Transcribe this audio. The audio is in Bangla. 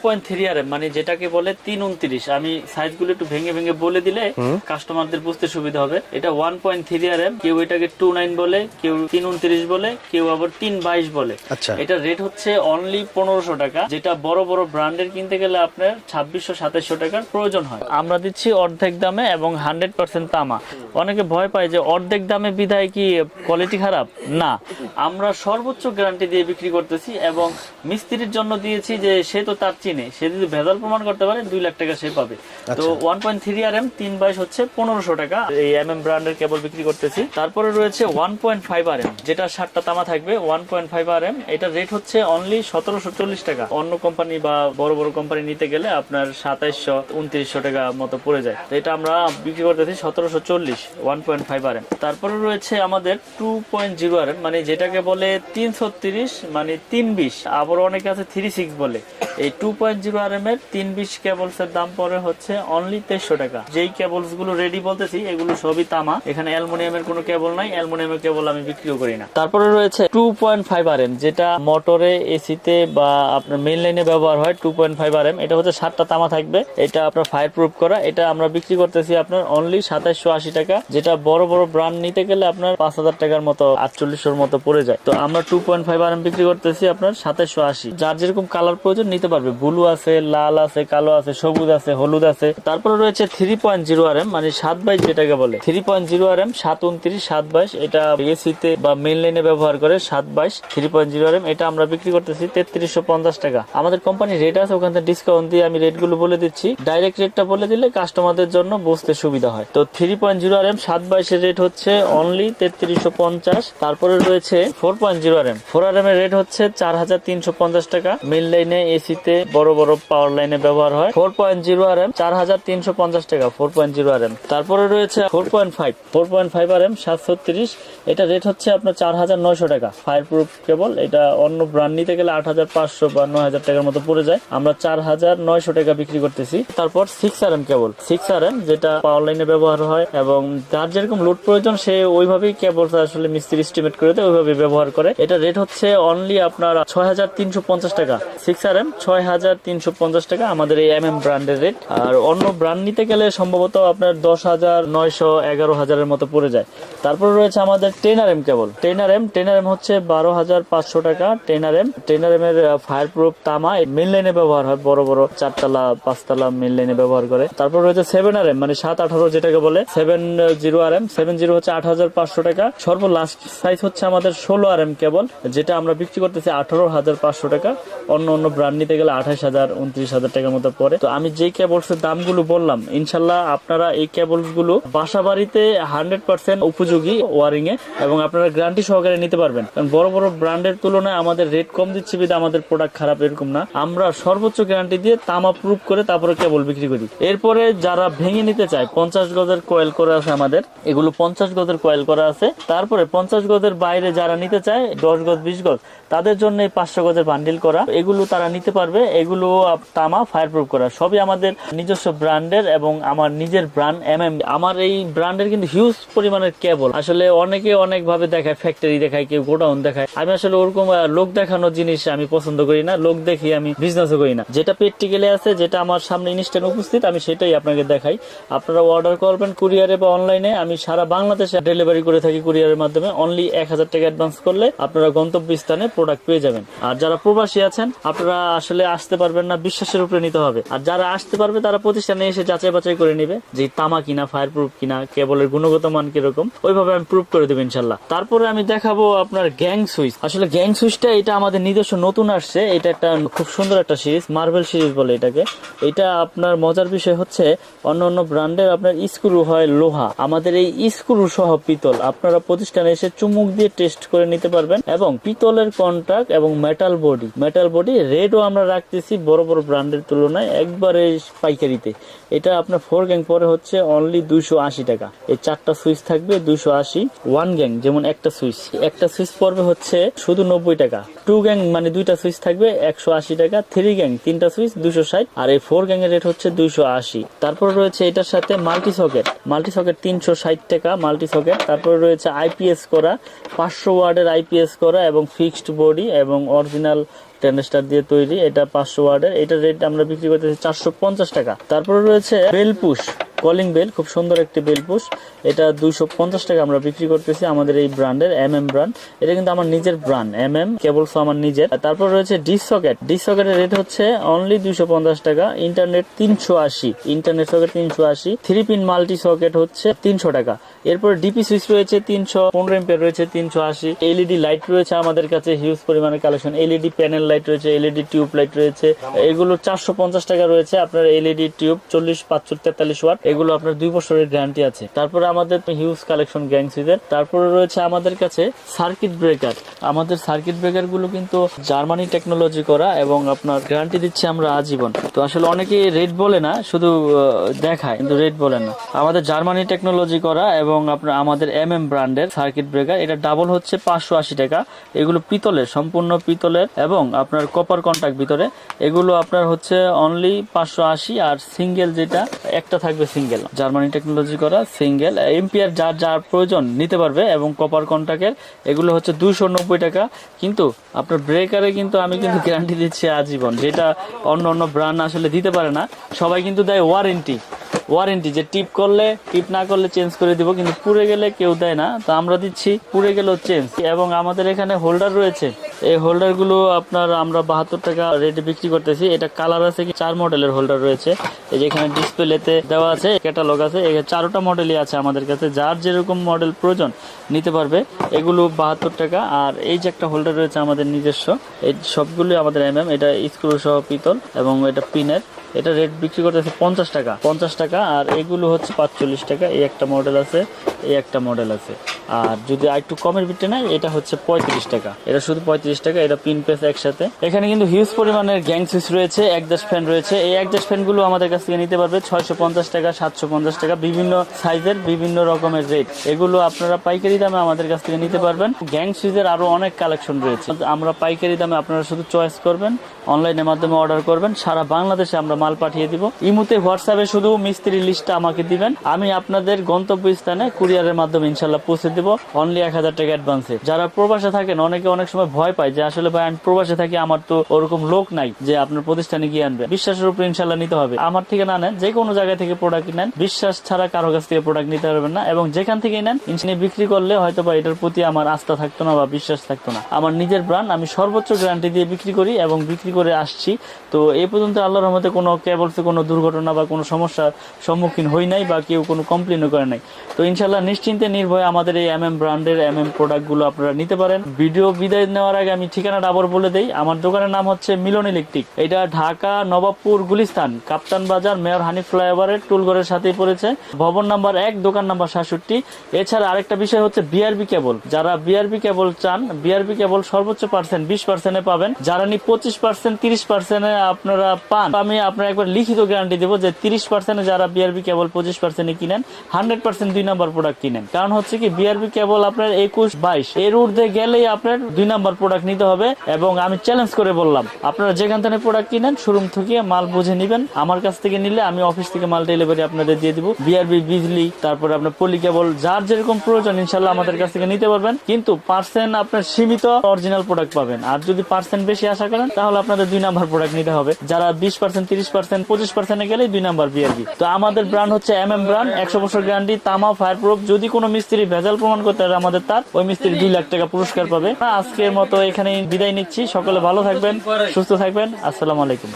3RM মানে যেটাকে বলে 329। আমি সাইজগুলো একটু ভেঙে ভেঙে বলে দিলে কাস্টমারদের বুঝতে সুবিধা হবে। এটা 1.3RM, কেউ এটাকে 29 বলে, কেউ 329 বলে, কেউ আবার 322 বলে। এটা রেট হচ্ছে অনলি 1500 টাকা, যেটা বড় বড় ব্র্যান্ডের কিনতে গেলে আপনার 2600-2700 টাকার প্রয়োজন হয়। আমরা দিচ্ছি অর্ধেক দামে এবং 100% তামা। অনেকে ভয় পায় যে অর্ধেক দামে বিধায় কি কোয়ালিটি খারাপ, না, আমরা সর্বোচ্চ গ্যারান্টি দিয়ে বিক্রি করতেছি এবং মিস্ত্রির জন্য দিয়েছি যে সে তো তার চিনে, সে যদি ভেজাল প্রমাণ করতে পারে 2 লাখ টাকা সে পাবে। তো 1.3RM 322 হচ্ছে 1500 টাকা এই MM ব্র্যান্ডের কেবল বিক্রি করতেছি। তারপরে রয়েছে 1.5RM, যেটা 7টা তামা থাকবে। 1.5RM এটা রেট হচ্ছে অনলি 1740 টাকা। অন্য কোম্পানি বা বড় বড় কোম্পানি নিতে গেলে আপনার 2700-2900 টাকা মতো পড়ে যায়। তো এটা আমরা বিক্রি করতেছি 1740 1.5RM। তারপরে রয়েছে আমাদের 2.0RM মানে যেটাকে বলে 330 মানে 320, আবার অনেকে আছে 36 বলে। এই 2.0RM এর 320 কেবলস এর দাম পড়ে হচ্ছে অনলি 2300 টাকা। যেই কেবলস গুলো রেডি বলতেছি এগুলো সবই তামা, এখানে অ্যালুমিনিয়ামের কোনো কেবল নাই, অ্যালুমিনিয়ামের কেবল আমি বিক্রিও করি না। তারপরে রয়েছে 2.5RM, যেটা মোটরে, এসিতে বা আপনার মেইন লাইনে ব্যবহার হয়। 2.5RM এটা হচ্ছে 7টা তামা থাকবে, এটা আপনার ফায়ার প্রুফ করা। এটা আমরা বিক্রি করতেছি আপনার অনলি 2780 টাকা, যেটা বড় বড় ব্র্যান্ড নিতে গেলে আপনার 5000 টাকার মতো, 4800 মতো পড়ে যায়। তো আমরা 2.5RM বিক্রি করতেছি আপনার 2780। যার যেরকম কালার প্রয়োজন নিতে পারবে, ব্লু আছে, লাল আছে, কালো আছে, সবুজ আছে, হলুদ আছে। তারপরে রয়েছে 3.0RM মানে 722 যেটাকে বলে। 3.0RM 729 722, এটা এসিতে বা মেইন লাইনে ব্যবহার করে 722 3.0RM। এটা আমরা বিক্রি করতেছি 3350 টাকা। আমাদের কোম্পানি রেট আছে, ওখান থেকে ডিসকাউন্ট দিয়ে আমি রেট গুলো বলে দিচ্ছি। ডাইরেক্ট রেটটা বলে দিলে কাস্টমারদের জন্য বুঝতে সুবিধা হয়। তো 3.0RM 722 এর রেট হচ্ছে অনলি 3350। তারপরে রয়েছে 4.0RM 4RM এর রেট হচ্ছে 4350 টাকা। মেইন লাইনে, এসিতে, বড় বড় পাওয়ার লাইনে ব্যবহার হয়। 4.0RM 4350 টাকা 4.0RM। তারপরে রয়েছে 4.5RM 730, এটা রেট হচ্ছে আপনার 4900 টাকা। ফায়ার প্রুফ কেবল, এটা অন্য ব্র্যান্ড নিতে গেলে 8500 বা 9000 টাকার মতো পড়ে যায়, আমরা 4900 টাকা বিক্রি করতেছি। তারপর 6RM কেবল, 6RM যেটা পাওয়ার লাইনে ব্যবহার হয় এবং যার যেরকম লোড প্রয়োজন সে ওইভাবেই কেবল আসলে মিস্ত্রি এস্টিমেট করে দেয়, ওইভাবে ব্যবহার করে। এটা রেট হচ্ছে অনলি আপনার 6350 টাকা। 6RM 6350 টাকা আমাদের এই MM ব্র্যান্ডের রেট। আর অন্য ব্র্যান্ড নিতে গেলে সম্ভবত আপনার 10,900 11,000 এর মতো পড়ে যায়। তারপর রয়েছে আমাদের 10RM কেবল। 10RM হচ্ছে 12,500 টাকা। 10RM এর ফায়ার প্রুফ তামা, মেইন লাইনে ব্যবহার হয়, বড় বড় 4তলা 5তলা মেইন লাইনে ব্যবহার করে। তারপর রয়েছে 7RM মানে 718 যেটাকে বলে। 70RM 70 হচ্ছে 8500 টাকা। সর্ব লাস্ট সাইজ হচ্ছে আমাদের 16RM কেবল, যেটা আমরা বিক্রি করতেছি 18,500 টাকা। অন্য ব্র্যান্ড নিতে গেলে 28,000 29,000 টাকার মতো পড়ে। তো আমি যে কেবলস এর দামগুলো বললাম, ইনশাল্লাহ আপনারা এই কেবলস গুলো বাসা বাড়িতে 100% উপযোগী ওয়ারিং এ, এবং আপনারা গ্যারান্টি সহকারে নিতে পারবেন। কারণ বড় বড় ব্র্যান্ডের তুলনায় আমাদের রেট কম দিচ্ছি বিধা আমাদের প্রোডাক্ট খারাপ এরকম না, আমরা সর্বোচ্চ গ্যারান্টি দিয়ে তামা প্রুফ করে তারপরে কেবল বিক্রি করি। এরপরে যারা ভেঙে নিতে চায়, 50 গজের কয়েল করা আছে আমাদের, এগুলো 50 গজের কয়েল করা আছে। তারপরে 50 গজের বাইরে যারা নিতে চায় 10 গজ 20 গজ, তাদের জন্য 500 গজের বান্ডিল করা, এগুলো তারা নিতে পারবে। এগুলো তামা ফায়ার প্রুফ করা, সবই আমাদের নিজস্ব ব্র্যান্ডের এবং আমার নিজের ব্র্যান্ড MM। আমার এই ব্র্যান্ডের কিন্তু হিউজ পরিমাণের কেবল। আসলে অনেকে অনেক ভাবে দেখায়, ফ্যাক্টরি দেখায়, কেউ গোডাউন দেখায়। আমি আসলে ওরকম লোক দেখানোর জিনিস আমি পছন্দ করি না, লোক দেখি আমি বিজনেসও করি না। যেটা প্র্যাকটিক্যালি আছে, যেটা আমার সামনে ইনস্ট্যান্ট উপস্থিত, আমি সেটাই আপনাকে দেখাই। আপনারা অর্ডার করবেন কুরিয়ারে বা অনলাইনে, আমি সারা বাংলাদেশে ডেলিভারি করে থাকি কুরিয়ারের মাধ্যমে। অনলি 1000 টাকা অ্যাডভান্স করলে আপনারা গন্তব্যস্থানে প্রোডাক্ট পেয়ে যাবেন। আর যারা প্রবাসী আছেন, আপনারা আসলে আসতে পারবেন না, বিশ্বাসের উপরে নিতে হবে। আর যারা আসতে পারবে তারা প্রতিষ্ঠানে এসে যাচাই বাছাই করে নিবে যে তামা কিনা, ফায়ার প্রুফ কিনা, কেবলের গুণগত মান কিরকম, ওইভাবে আমি প্রুফ করে দেবো ইনশাল্লাহ। তারপরে আমি দেখাবো আপনার গ্যাং সুইচ। আসলে গ্যাং সুইচটা এটা আমাদের নিজস্ব নতুন আসছে, এটা একটা খুব সুন্দর একটা সিরিজ, মার্বেল সিরিজ বলে এটাকে। এটা আপনার মজার বিষয় হচ্ছে অন্য ব্র্যান্ডের আপনার স্ক্রু হয় লোহা, আমাদের এই স্ক্রু সহ পিতল। আপনারা প্রতিষ্ঠানে এসে চুমুক দিয়ে টেস্ট করে নিতে পারবেন। এবং পিতলের কন্ট্রাক্ট এবং মেটাল বডি রেটও আমরা রাখতেছি বড় বড় ব্র্যান্ডের তুলনায় একবারে পাইকারিতে। এটা আপনার 4 গ্যাং পরে হচ্ছে অনলি 280 টাকা। এই 4টা সুইচ থাকবে 280। 1 গ্যাং যেমন একটা সুইচ পড়বে হচ্ছে শুধু 90 টাকা। 2 গ্যাং মানে 2টা সুইচ থাকবে 180 টাকা। 3 গ্যাং 3টা সুইচ 260। আর এই 4 গ্যাং এর রেট হচ্ছে 280। তারপর রয়েছে এটার সাথে মাল্টি সকেট 360 টাকা মাল্টি সকেট। তারপর রয়েছে আইপিএস করা 500 ওয়াটের আইপিএস করা এবং ফিক্সড বডি এবং অরিজিনাল 10 স্টার দিয়ে তৈরি, এটা 500 ওয়াটের, এটা রেট আমরা বিক্রি করতেছি 450 টাকা। তারপরে রয়েছে বেল পুশ কলিং বেল, খুব সুন্দর একটি বেল পুশ, এটা 250 টাকা আমরা বিক্রি করতেছি আমাদের এই ব্র্যান্ডের ব্র্যান্ড। এটা কিন্তু আমার নিজের ব্র্যান্ড কেবলস আমার নিজের। তারপর রয়েছে ডিশ সকেটের রেট হচ্ছে অনলি 250 টাকা, internet 380, internet socket 380, 3 pin multi socket হচ্ছে 300 টাকা। এরপর ডিপি সুইচ রয়েছে 315 এম্পিয়ার রয়েছে 380, এলইডি লাইট রয়েছে আমাদের কাছে হিউজ পরিমাণে কালেকশন, এলইডি প্যানেল লাইট রয়েছে, এলইডি টিউব লাইট রয়েছে, এগুলো 450 টাকা রয়েছে। আপনার এলইডি টিউব 40, 45, 43 ওয়াট, এগুলো আপনার 2 বছরের গ্যারান্টি আছে। তারপরে আমাদের হিউজ কালেকশন গ্যাং সুইচের। তারপরে রয়েছে আমাদের কাছে সার্কিট ব্রেকার, আমাদের সার্কিট ব্রেকার গুলো কিন্তু জার্মানি টেকনোলজি করা এবং আপনার গ্যারান্টি দিচ্ছে আমরা আজীবন। তো আসলে অনেকে রেট বলে না, শুধু দেখায় কিন্তু রেট বলে না। আমাদের জার্মানি টেকনোলজি করা এবং আপনার আমাদের ব্র্যান্ডের সার্কিট ব্রেকার, এটা ডাবল হচ্ছে 580 টাকা। এগুলো পিতলের, সম্পূর্ণ পিতলের এবং আপনার কপার কন্টাক্ট ভিতরে, এগুলো আপনার হচ্ছে অনলি 580। আর সিঙ্গেল যেটা একটা থাকবে সিঙ্গেল, জার্মানি টেকনোলজি করা সিঙ্গেল এম্পিয়ার, যার যার প্রয়োজন নিতে পারবে এবং কপার কন্টাক্টের, এগুলো হচ্ছে 290 টাকা। কিন্তু আপনার ব্রেকারে কিন্তু আমি কিন্তু গ্যারান্টি দিচ্ছি আজীবন, যেটা অন্য অন্য ব্র্যান্ড আসলে দিতে পারে না। সবাই কিন্তু দেয় ওয়ারেন্টি, যে টিপ করলে, টিপ না করলে চেঞ্জ করে দিব, কিন্তু পুড়ে গেলে কেউ দেয় না। তো আমরা দিচ্ছি পুড়ে গেলেও চেঞ্জ। এবং আমাদের এখানে হোল্ডার রয়েছে, এই হোল্ডার গুলো আপনার আমরা 72 টাকা রেটে বিক্রি করতেছি। এটা কালার আছে, 4 মডেলের হোল্ডার রয়েছে। এই যে এখানে ডিসপ্লেতে দেওয়া আছে, ক্যাটালগ আছে, 4টা মডেলই আছে আমাদের কাছে, যার যেরকম মডেল প্রয়োজন নিতে পারবে। এগুলো 72 টাকা। আর এই যে একটা হোল্ডার রয়েছে আমাদের নিজস্ব, এই সবগুলো আমাদের এটা স্ক্রু সহ পিতল এবং এটা পিনের, এটা রেট বিক্রি করতেছে 50 টাকা। আর এগুলো হচ্ছে 45 টাকা। এই একটা মডেল আছে, এই একটা মডেল আছে। আর যদি একটু কমের ভিতরে নেয়, এটা হচ্ছে 35 টাকা, এটা শুধু 35 টাকা। এটা পিন পেস একসাথে। এখানে কিন্তু হিউজ পরিমাণের গ্যাং সুইচ রয়েছে, একজাস্ট ফ্যান রয়েছে। এই একজাস্ট ফ্যান গুলো আমাদের কাছ থেকে নিতে পারবে 650 টাকা, 750 টাকা, বিভিন্ন সাইজের বিভিন্ন রকমের রেট। এগুলো আপনারা পাইকারি দামে আমাদের কাছ থেকে নিতে পারবেন। গ্যাং সুইচের আরো অনেক কালেকশন রয়েছে, আমরা পাইকারি দামে, আপনারা শুধু চয়েস করবেন, অনলাইনের মাধ্যমে অর্ডার করবেন, সারা বাংলাদেশে আমরা মাল পাঠিয়ে দিব। ইমুতে হোয়াটসঅ্যাপে শুধু মিস্ত্রি লিস্টটা আমাকে দিবেন, আমি আপনাদের গন্তব্য স্থানে কুরিয়ারের মাধ্যমে ইনশাল্লাহ পৌঁছে দিব, অনলি 1000 টাকা অ্যাডভান্সে। যারা প্রবাসে থাকেন, অনেকে অনেক সময় ভয় পায় যে আসলে ভাই আমি প্রবাসে থাকি, আমার তো ওরকম লোক নাই যে আপনার প্রতিষ্ঠানে গিয়ে আনবে। বিশ্বাসের উপর ইনশাল্লাহ নিতে হবে। আমার থেকে না নেন, যে কোনো জায়গা থেকে প্রোডাক্ট নেন, বিশ্বাস ছাড়া কারো কাছ থেকে প্রোডাক্ট নিতে পারবেন না। এবং যেখান থেকে নেন, ইনশাল্লাহ বিক্রি করলে হয়তো বা এটার প্রতি আমার আস্থা থাকতো না বা বিশ্বাস থাকতো না। আমার নিজের ব্র্যান্ড, আমি সর্বোচ্চ গ্যারান্টি দিয়ে বিক্রি করি এবং বিক্রি করে আসছি। তো এই পর্যন্ত আল্লাহর রহমতে কোনো কেবলসে কোনো দুর্ঘটনা বা কোনো সমস্যার সম্মুখীন হই নাই বা কেউ কোনো কমপ্লেনও করে নাই। তো ইনশাল্লাহ নিশ্চিন্তে নির্ভয়ে আমাদের এই ব্র্যান্ডের প্রোডাক্টগুলো আপনারা নিতে পারেন। ভিডিও বিদায় নেওয়ার আগে আমি ঠিকানাটা আবার বলে দেই। আমার দোকানের নাম হচ্ছে মিলন ইলেকট্রিক, এটা ঢাকা নবাবপুর গুলিস্তান কাপ্তান বাজার মেয়র হানিফ ফ্লাইওভারের টুলঘরের সাথেই পড়েছে, ভবন নাম্বার 1, দোকান নাম্বার 67। এছাড়া আরেকটা বিষয় হচ্ছে বিআরবি কেবল, যারা বিআরবি কেবল চান, বিআরবি কেবল সর্বোচ্চ 20% পাবেন। যারা 25%, 30% আপনারা পান, আমি আপনার একবার লিখিত গ্যারান্টি দেবো যে 30% যারা বিআরবি কেবল 25% কিনেন, 100% 2 নাম্বার প্রোডাক্ট কিনেন। কারণ হচ্ছে কি, বিআরবি কেবল আপনার 21, 22 এর ঊর্ধ্বে গেলেই আপনার 2 নাম্বার প্রোডাক্ট নিতে হবে। এবং আমি চ্যালেঞ্জ করে বললাম, আপনারা যেখান থেকে প্রোডাক্ট কিনেন, শোরুম থেকে মাল বুঝে নিবেন। আমার কাছ থেকে নিলে আমি অফিস থেকে মাল ডেলিভারি আপনাদের দিয়ে দিব। বিআরবি, বিজলি, তারপরে আপনার পলি কেবল, যার যেরকম প্রয়োজন ইনশাল্লাহ আমাদের কাছ থেকে নিতে পারবেন। কিন্তু পার্সেন্ট আপনার সীমিত অরিজিনাল প্রোডাক্ট পাবেন। আর যদি পার্সেন্ট বেশি আশা করেন, তাহলে আপনাদের 2 নাম্বার প্রোডাক্ট নিতে হবে। যারা 20%, 30%, 25% গেলেই 2 নাম্বার বিআরবি। তো আমাদের ব্র্যান্ড হচ্ছে ব্র্যান্ড, 100 বছর গ্যারান্টি, তামা, ফায়ার প্রুফ। যদি কোনো মিস্ত্রি ভেজাল প্রমাণ করতে পারে আমাদের, তার ওই মিস্ত্রি 2 লাখ টাকা পুরস্কার পাবে। আজকের মতো এখানে বিদায় নিচ্ছি। সকলে ভালো থাকবেন, সুস্থ থাকবেন। আসসালামু আলাইকুম।